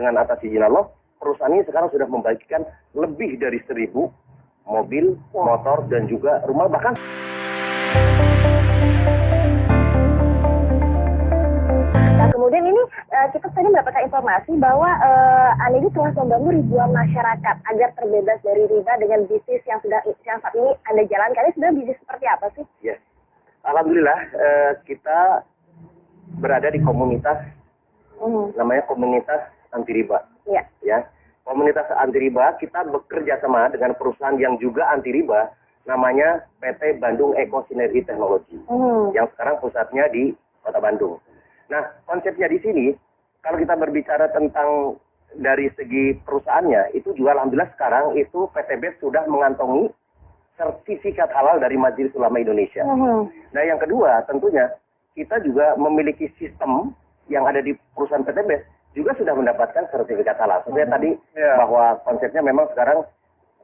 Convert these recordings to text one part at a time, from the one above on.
dengan atas izin Allah, perusahaan ini sekarang sudah membagikan lebih dari 1.000 mobil, motor, dan juga rumah, bahkan kemudian ini kita tadi mendapatkan informasi bahwa Anda ini telah membantu ribuan masyarakat agar terbebas dari riba dengan bisnis yang saat ini Anda jalankan. Ini sebenarnya bisnis seperti apa sih? Yes. Alhamdulillah kita berada di komunitas namanya komunitas anti riba. Iya. Ya. Komunitas anti riba, kita bekerja sama dengan perusahaan yang juga anti riba, namanya PT Bandung Eko Sinergi Teknologi, yang sekarang pusatnya di Kota Bandung. Nah, konsepnya di sini, kalau kita berbicara tentang dari segi perusahaannya, itu juga alhamdulillah sekarang itu PTB sudah mengantongi sertifikat halal dari Majelis Ulama Indonesia. Nah, yang kedua tentunya kita juga memiliki sistem yang ada di perusahaan PTB juga sudah mendapatkan sertifikat halal. Sebenarnya tadi bahwa konsepnya memang sekarang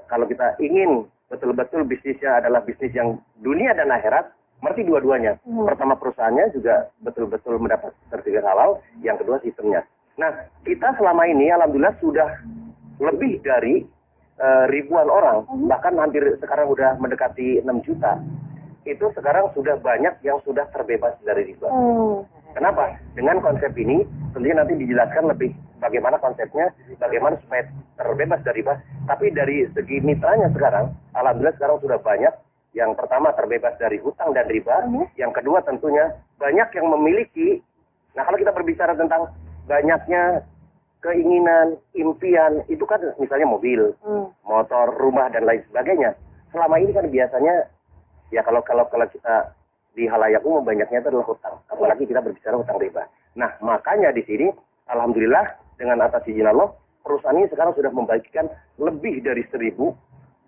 kalau kita ingin betul-betul bisnisnya adalah bisnis yang dunia dan akhirat, berarti dua-duanya. Pertama perusahaannya juga betul-betul mendapat sertifikat halal, yang kedua sistemnya. Nah, kita selama ini alhamdulillah sudah lebih dari ribuan orang, bahkan hampir sekarang sudah mendekati 6 juta. Itu sekarang sudah banyak yang sudah terbebas dari riba. Kenapa? Dengan konsep ini, tentunya nanti dijelaskan lebih bagaimana konsepnya, bagaimana supaya terbebas dari riba. Tapi dari segi mitranya sekarang, alhamdulillah sekarang sudah banyak. Yang pertama terbebas dari hutang dan riba. Yang kedua tentunya banyak yang memiliki. Nah, kalau kita berbicara tentang banyaknya keinginan, impian, itu kan misalnya mobil, motor, rumah, dan lain sebagainya. Selama ini kan biasanya, ya kalau kita di halayak umum banyaknya itu adalah hutang. Apalagi kita berbicara hutang riba. Nah, makanya di sini, alhamdulillah dengan atas izin Allah, perusahaan ini sekarang sudah membagikan lebih dari 1.000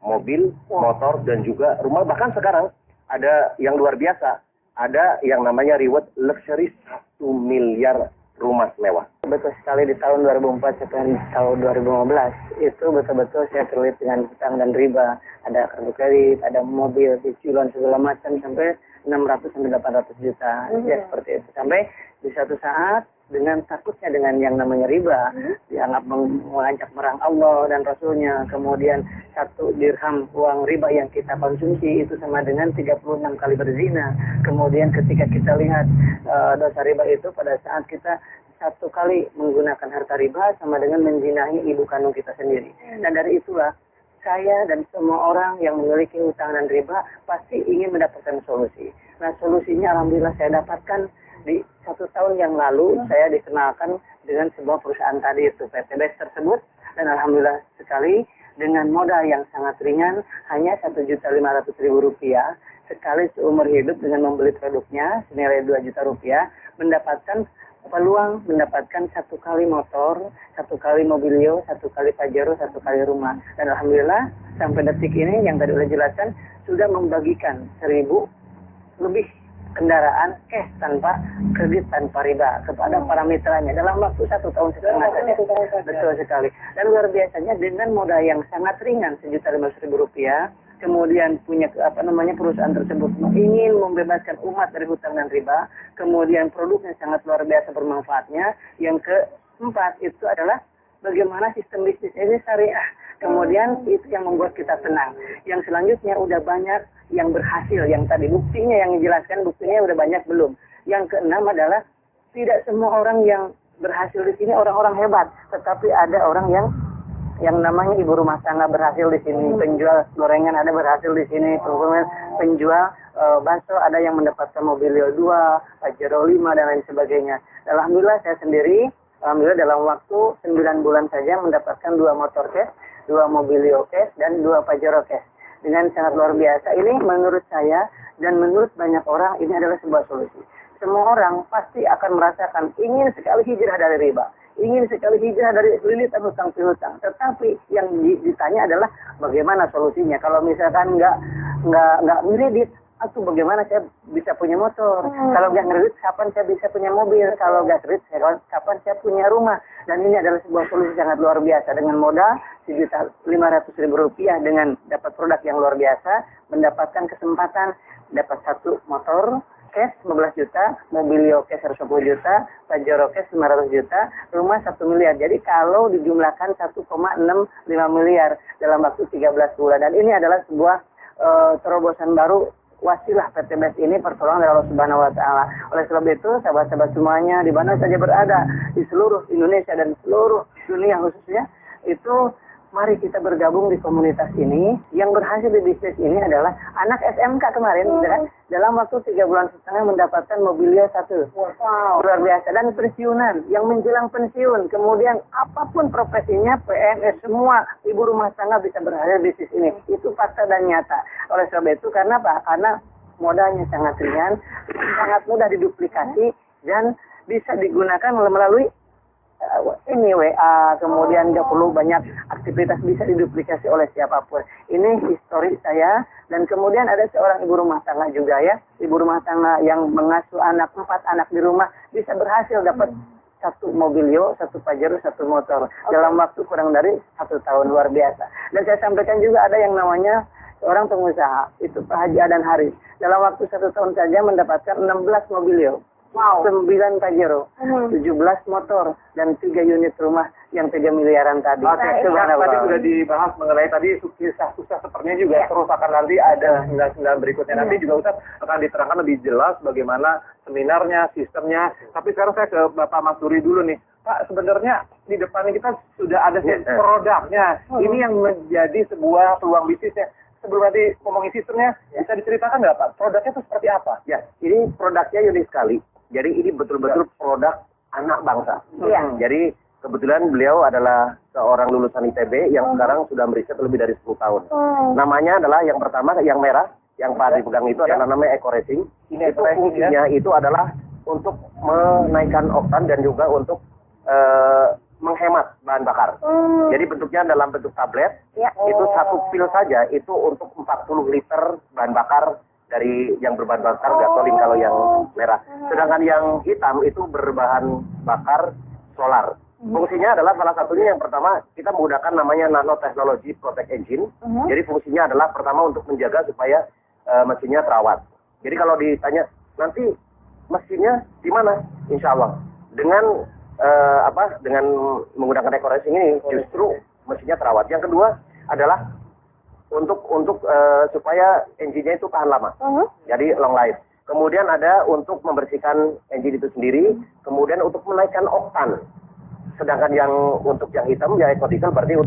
mobil, motor, dan juga rumah. Bahkan sekarang ada yang luar biasa. Ada yang namanya reward luxury 1 miliar rumah mewah. Betul sekali, di tahun 2004 sampai tahun 2015 itu betul-betul saya terlibat dengan hutang dan riba. Ada kartu kredit, ada mobil, cicilan segala macam sampai 600 sampai 800 juta. Ya seperti itu. Sampai di satu saat dengan takutnya dengan yang namanya riba, dianggap mengajak merang Allah dan Rasulnya, kemudian 1 dirham uang riba yang kita konsumsi itu sama dengan 36 kali berzina. Kemudian ketika kita lihat dosa riba itu pada saat kita 1 kali menggunakan harta riba sama dengan menzinahi ibu kandung kita sendiri. Dan dari itulah saya dan semua orang yang memiliki hutang dan riba pasti ingin mendapatkan solusi. Nah, solusinya alhamdulillah saya dapatkan di 1 tahun yang lalu. Saya dikenalkan dengan sebuah perusahaan tadi itu PTB tersebut, dan alhamdulillah sekali dengan modal yang sangat ringan, hanya Rp1.500.000 sekali seumur hidup dengan membeli produknya senilai Rp2 juta, mendapatkan peluang mendapatkan 1 kali motor, 1 kali mobilio, 1 kali pajero, 1 kali rumah. Dan alhamdulillah sampai detik ini yang tadi udah jelaskan sudah membagikan 1.000 lebih kendaraan cash tanpa kredit tanpa riba kepada para mitranya dalam waktu 1 tahun setengah saja. Betul sekali. Dan luar biasanya dengan modal yang sangat ringan Rp1.500.000, kemudian punya perusahaan tersebut ingin membebaskan umat dari hutang dan riba, kemudian produknya sangat luar biasa bermanfaatnya. Yang keempat itu adalah bagaimana sistem bisnis ini syariah. Kemudian itu yang membuat kita tenang. Yang selanjutnya udah banyak yang berhasil, yang tadi buktinya yang dijelaskan, buktinya udah banyak belum. Yang keenam adalah tidak semua orang yang berhasil di sini orang-orang hebat, tetapi ada orang yang namanya ibu rumah tangga berhasil di sini, penjual gorengan ada berhasil di sini, penjual bakso ada yang mendapatkan mobilio 2, pajero 5, dan lain sebagainya. Alhamdulillah saya sendiri, alhamdulillah dalam waktu 9 bulan saja mendapatkan 2 motor cash, 2 mobilio cash, dan 2 pajero cash. Dengan sangat luar biasa. Ini menurut saya dan menurut banyak orang ini adalah sebuah solusi. Semua orang pasti akan merasakan ingin sekali hijrah dari riba, ingin sekali hijrah dari lilitan hutang piutang. Tetapi yang ditanya adalah bagaimana solusinya. Kalau misalkan nggak ngeredit, atau bagaimana saya bisa punya motor? Kalau nggak ngeredit, kapan saya bisa punya mobil? Kalau nggak kredit, kapan saya punya rumah? Dan ini adalah sebuah solusi sangat luar biasa. Dengan modal Rp1.500.000 dengan dapat produk yang luar biasa, mendapatkan kesempatan dapat 1 motor, cash 15 juta, Mobilio cash 110 juta, Pajero cash 500 juta, rumah 1 miliar. Jadi kalau dijumlahkan 1,65 miliar dalam waktu 13 bulan. Dan ini adalah sebuah terobosan baru wasilah PT BES ini pertolongan dari Allah Subhanahu wa taala. Oleh sebab itu, sahabat-sahabat semuanya di mana saja berada di seluruh Indonesia dan seluruh dunia khususnya, itu mari kita bergabung di komunitas ini. Yang berhasil di bisnis ini adalah anak SMK kemarin, dalam waktu 3 bulan setengah mendapatkan Mobilio 1. Wow, luar biasa. Dan pensiunan, yang menjelang pensiun, kemudian apapun profesinya, PNS, semua ibu rumah tangga bisa berhasil di bisnis ini. Itu fakta dan nyata. Oleh sebab itu, karena apa? Karena modalnya sangat ringan, sangat mudah diduplikasi, dan bisa digunakan melalui ini WA, kemudian nggak perlu banyak aktivitas, bisa diduplikasi oleh siapapun. Ini histori saya. Dan kemudian ada seorang ibu rumah tangga juga ya, ibu rumah tangga yang mengasuh 4 anak di rumah, bisa berhasil dapat 1 Mobilio, 1 Pajero, 1 motor dalam waktu kurang dari 1 tahun. Luar biasa. Dan saya sampaikan juga ada yang namanya seorang pengusaha, itu Pak Haji Adan Haris, dalam waktu 1 tahun saja mendapatkan 16 Mobilio. Wow. 9 Pajero, 17 motor, dan 3 unit rumah yang 3 miliaran tadi. Oke, tadi sudah dibahas mengenai tadi kisah sukses sepertinya juga terus akan nanti ada 9 berikutnya. Nanti juga Ustaz akan diterangkan lebih jelas bagaimana seminarnya, sistemnya. Tapi sekarang saya ke Bapak Mas Duri dulu nih. Pak, sebenarnya di depan kita sudah ada produknya. Ini yang menjadi sebuah peluang bisnisnya. Sebelum nanti ngomongin sistemnya, bisa diceritakan nggak Pak? Produknya itu seperti apa? Ya, ini produknya unik sekali. Jadi ini betul-betul produk anak bangsa. Jadi kebetulan beliau adalah seorang lulusan ITB yang sekarang sudah meriset lebih dari 10 tahun. Namanya adalah yang pertama, yang merah, yang Pak dipegang itu adalah namanya Eco Racing. Ini itu fungsinya itu adalah untuk menaikkan oktan dan juga untuk menghemat bahan bakar. Jadi bentuknya dalam bentuk tablet. Itu 1 pil saja itu untuk 40 liter bahan bakar dari yang berbahan bakar gasolin kalau yang merah. Sedangkan yang hitam itu berbahan bakar solar. Fungsinya adalah salah satunya yang pertama kita menggunakan namanya nanotechnology protect engine. Jadi fungsinya adalah pertama untuk menjaga supaya mesinnya terawat. Jadi kalau ditanya nanti mesinnya di mana? Insya Allah dengan dengan menggunakan Eco Racing ini justru mesinnya terawat. Yang kedua adalah untuk supaya engine-nya itu tahan lama. Jadi long life. Kemudian ada untuk membersihkan engine itu sendiri, kemudian untuk menaikkan oktan. Sedangkan yang untuk yang hitam ya eco diesel berarti